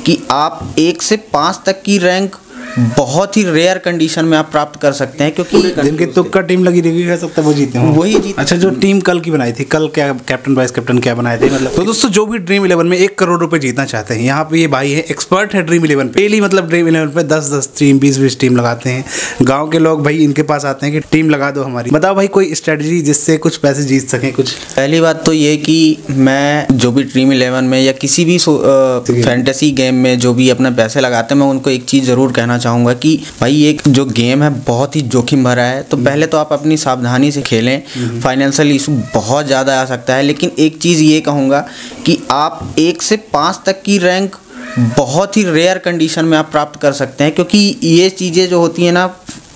कि आप 1 से 5 तक की रैंक बहुत ही रेयर कंडीशन में आप प्राप्त कर सकते हैं, क्योंकि जिनकी तुक्का टीम लगी रही है सकता है वो जीते हैं, वही जीते। अच्छा, जो टीम कल की बनाई थी, कल क्या कैप्टन वाइस कैप्टन क्या बनाए थे मतलब? तो दोस्तों जो भी ड्रीम 11 में 1 करोड़ रुपए जीतना चाहते हैं, यहाँ पे ये भाई है, एक्सपर्ट है ड्रीम 11 पे। डेली मतलब ड्रीम 11 पे 10-10 टीम 20-20 टीम लगाते हैं। गाँव के लोग भाई इनके पास आते हैं कि टीम लगा दो हमारी। बताओ भाई कोई स्ट्रेटजी जिससे कुछ पैसे जीत सकें कुछ। पहली बात तो ये कि मैं जो भी ड्रीम 11 में या किसी भी फैंटेसी गेम में जो भी अपने पैसे लगाते हैं, मैं उनको एक चीज़ ज़रूर कहना चाहूँगा कि भाई एक जो गेम है बहुत ही जोखिम भरा है। तो पहले तो आप अपनी सावधानी से खेलें, फाइनेंशियल इशू बहुत ज़्यादा आ सकता है। लेकिन एक चीज़ ये कहूँगा कि आप 1 से 5 तक की रैंक बहुत ही रेयर कंडीशन में आप प्राप्त कर सकते हैं, क्योंकि ये चीज़ें जो होती हैं ना,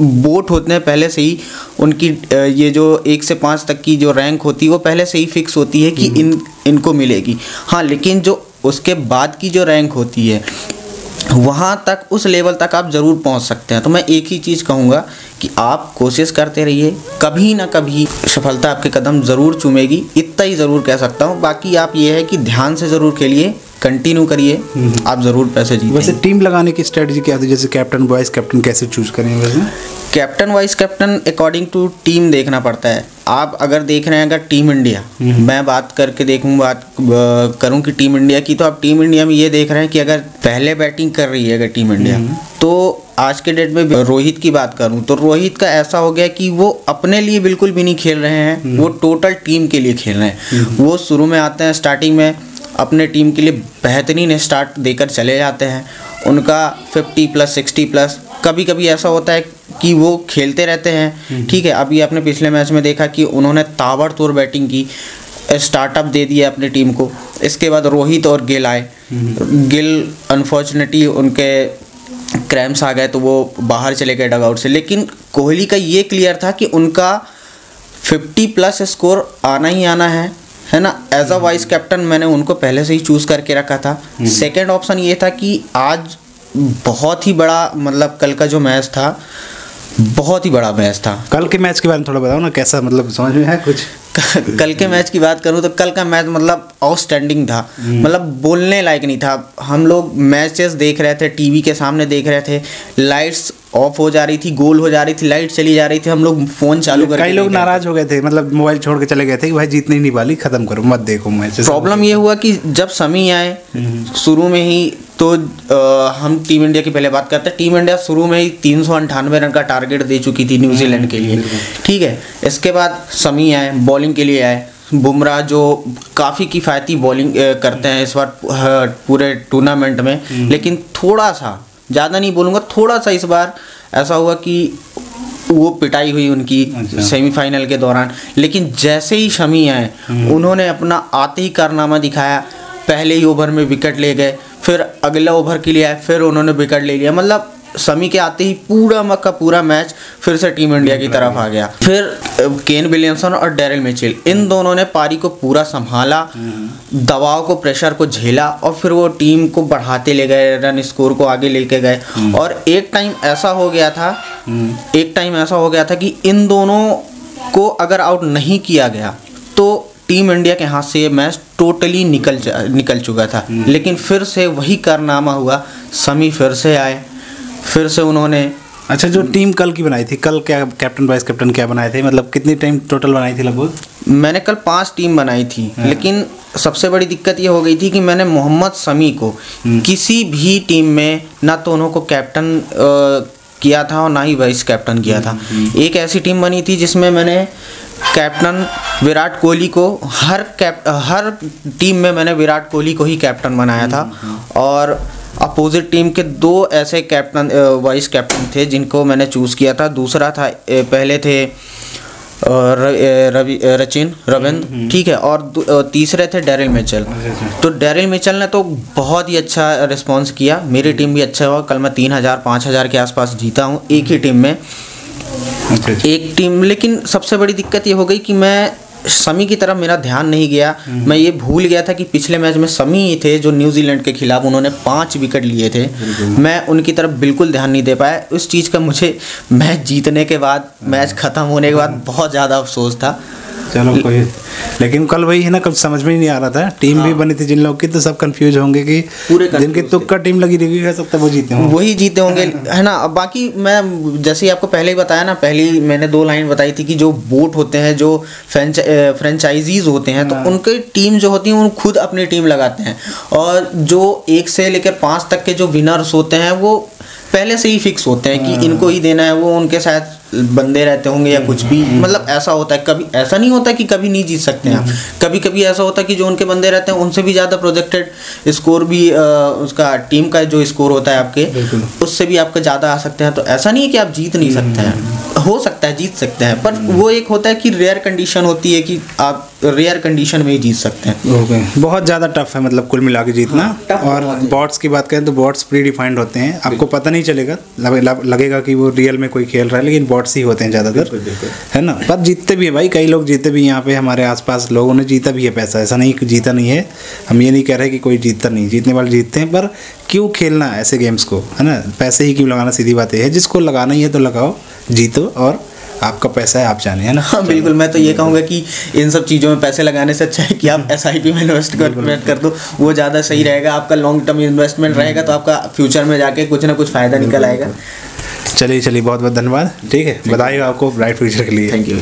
बोट होते हैं पहले से ही उनकी ये जो 1 से 5 तक की जो रैंक होती है वो पहले से ही फिक्स होती है कि इनको मिलेगी। हाँ, लेकिन जो उसके बाद की जो रैंक होती है वहाँ तक, उस लेवल तक आप ज़रूर पहुँच सकते हैं। तो मैं एक ही चीज़ कहूँगा कि आप कोशिश करते रहिए, कभी ना कभी सफलता आपके कदम ज़रूर चूमेगी, इतना ही ज़रूर कह सकता हूँ। बाकी आप ये है कि ध्यान से ज़रूर खेलिए, कंटिन्यू करिए, आप ज़रूर पैसे जीतेंगे। वैसे टीम लगाने की स्ट्रेटजी क्या होती है, जैसे कैप्टन वाइस कैप्टन कैसे चूज करें? वैसे captain vice captain according to team देखना पड़ता है। आप अगर देख रहे हैं, अगर टीम इंडिया, मैं बात करूं कि टीम इंडिया की, तो आप टीम इंडिया में ये देख रहे हैं कि अगर पहले बैटिंग कर रही है अगर टीम इंडिया, तो आज के डेट में रोहित की बात करूं तो रोहित का ऐसा हो गया कि वो अपने लिए बिल्कुल भी नहीं खेल रहे हैं, वो टोटल टीम के लिए खेल रहे हैं। वो शुरू में आते हैं, स्टार्टिंग में अपने टीम के लिए बेहतरीन स्टार्ट देकर चले जाते हैं। उनका 50+, 60+, कभी कभी ऐसा होता है कि वो खेलते रहते हैं। ठीक है, अभी आपने पिछले मैच में देखा कि उन्होंने ताबड़तोड़ बैटिंग की, स्टार्टअप दे दिया अपनी टीम को। इसके बाद रोहित और गिल आए। गिल अनफॉर्चुनेटली उनके क्रैम्प्स आ गए तो वो बाहर चले गए डगआउट से। लेकिन कोहली का ये क्लियर था कि उनका 50+ स्कोर आना ही आना है ना। एज अ वाइस कैप्टन मैंने उनको पहले से ही चूज़ करके रखा था। सेकंड ऑप्शन ये था कि आज बहुत ही बड़ा, मतलब कल का जो मैच था बहुत ही बड़ा मैच था। कल के मैच के बारे में थोड़ा बताओ ना, कैसा, मतलब समझ में है कुछ? कल के मैच की बात करूं तो कल का मैच मतलब आउटस्टैंडिंग था, मतलब बोलने लायक नहीं था। हम लोग मैचेस देख रहे थे, टीवी के सामने देख रहे थे, लाइट्स ऑफ हो जा रही थी, गोल हो जा रही थी, लाइट चली जा रही थी, हम लोग फोन चालू करके, कई लोग नाराज हो गए थे, मतलब मोबाइल छोड़ के चले गए थे कि भाई जीतने ही नहीं वाली, खत्म करो, मत देखो मैच। प्रॉब्लम ये हुआ कि जब समी आए शुरू में ही, तो हम टीम इंडिया की पहले बात करते हैं। टीम इंडिया शुरू में ही 398 रन का टारगेट दे चुकी थी न्यूजीलैंड के लिए। ठीक है, इसके बाद समी आए, बॉलिंग के लिए आए। बुमराह जो काफ़ी किफ़ायती बॉलिंग करते हैं इस बार पूरे टूर्नामेंट में, लेकिन थोड़ा सा, ज़्यादा नहीं बोलूँगा, थोड़ा सा इस बार ऐसा हुआ कि वो पिटाई हुई उनकी सेमीफाइनल के दौरान। लेकिन जैसे ही शमी आए उन्होंने अपना आते ही कारनामा दिखाया। पहले ही ओवर में विकेट ले गए, फिर अगला ओवर के लिए आए, फिर उन्होंने विकेट ले लिया। मतलब शमी के आते ही पूरा का पूरा मैच फिर से टीम इंडिया की तरफ आ गया। फिर केन विलियमसन और डेरिल मिचेल, इन दोनों ने पारी को पूरा संभाला, दबाव को, प्रेशर को झेला, और फिर वो टीम को बढ़ाते ले गए, रन स्कोर को आगे लेके गए। और एक टाइम ऐसा हो गया था कि इन दोनों को अगर आउट नहीं किया गया तो टीम इंडिया के हाथ से ये मैच टोटली निकल चुका था। लेकिन फिर से वही कारनामा हुआ, शमी फिर से आए, फिर से उन्होंने। अच्छा, जो टीम कल की बनाई थी, कल क्या कैप्टन वाइस कैप्टन क्या बनाए थे, मतलब कितनी टाइम टोटल बनाई थी लगभग? मैंने कल 5 टीम बनाई थी। लेकिन सबसे बड़ी दिक्कत ये हो गई थी कि मैंने मोहम्मद शमी को किसी भी टीम में ना तो उनको कैप्टन किया था और ना ही वाइस कैप्टन किया था। एक ऐसी टीम बनी थी जिसमें मैंने कैप्टन विराट कोहली को, हर टीम में मैंने विराट कोहली को ही कैप्टन बनाया था। और अपोजिट टीम के 2 ऐसे कैप्टन, वाइस कैप्टन थे जिनको मैंने चूज़ किया था। दूसरा था, पहले थे रविंद्र, ठीक है, और तीसरे थे डेरिल मिचेल। तो डेरिल मिचेल ने तो बहुत ही अच्छा रिस्पॉन्स किया, मेरी टीम भी अच्छा हुआ। कल मैं 3000-5000 के आसपास जीता हूँ एक ही टीम में, एक टीम। लेकिन सबसे बड़ी दिक्कत ये हो गई कि मैं शमी की तरफ मेरा ध्यान नहीं गया। मैं ये भूल गया था कि पिछले मैच में शमी ही थे जो न्यूजीलैंड के खिलाफ उन्होंने 5 विकेट लिए थे। मैं उनकी तरफ बिल्कुल ध्यान नहीं दे पाया। उस चीज़ का मुझे मैच जीतने के बाद, मैच ख़त्म होने के बाद बहुत ज़्यादा अफसोस था। चलो कोई, लेकिन कल वही है ना, कल समझ में ही नहीं आ रहा था, टीम भी बनी थी जिन लोग की, तो सब कंफ्यूज होंगे कि जिनकी तुक्का टीम लगी रही हो सकता है वो जीते होंगे, वही जीते होंगे, है ना। अब बाकी मैं जैसे ही आपको पहले ही बताया ना, पहले मैंने 2 लाइन बताई थी कि जो बोट होते हैं, जो फ्रेंचाइजीज होते हैं, तो उनकी टीम जो होती है वो खुद अपनी टीम लगाते हैं, और जो 1 से लेकर 5 तक के जो विनर्स होते हैं वो पहले से ही फिक्स होते हैं कि इनको ही देना है, वो उनके साथ बंदे रहते होंगे या कुछ भी, मतलब ऐसा होता है। कभी ऐसा नहीं होता कि कभी नहीं जीत सकते हैं आप, कभी कभी ऐसा होता है कि जो उनके बंदे रहते हैं उनसे भी ज़्यादा प्रोजेक्टेड स्कोर भी उसका टीम का जो स्कोर होता है आपके, उससे भी आपका ज़्यादा आ सकते हैं। तो ऐसा नहीं है कि आप जीत नहीं सकते हैं, हो सकता है जीत सकते हैं, पर वो एक होता है कि रेयर कंडीशन होती है कि आप रेयर कंडीशन में ही जीत सकते हैं। बहुत ज़्यादा टफ है मतलब कुल मिला के जीतना। और बॉट्स की बात करें तो बॉट्स प्री डिफाइंड होते हैं, आपको पता नहीं चलेगा, लगेगा कि वो रियल में कोई खेल रहा है, लेकिन बॉट्स ही होते हैं ज़्यादातर, है ना। पर जीतते भी है भाई, कई लोग जीते भी, यहाँ पे हमारे आसपास लोगों ने जीता भी है पैसा, ऐसा नहीं कि जीता नहीं है। हम ये नहीं कह रहे कि कोई जीतता नहीं, जीतने वाले जीतते हैं, पर क्यों खेलना ऐसे गेम्स को, है ना, पैसे ही क्यों लगाना, सीधी बात है। जिसको लगाना ही है तो लगाओ, जीतो, और आपका पैसा है, आप जाने, है ना। हाँ बिल्कुल, मैं तो ये कहूँगा कि इन सब चीज़ों में पैसे लगाने से अच्छा है कि आप SIP में इन्वेस्टमेंट कर दो, वो ज़्यादा सही रहेगा। आपका लॉन्ग टर्म इन्वेस्टमेंट रहेगा, तो आपका फ्यूचर में जाके कुछ ना कुछ फ़ायदा निकल आएगा। चलिए बहुत बहुत धन्यवाद, ठीक है, बधाई आपको ब्राइट फ्यूचर के लिए। Thank you.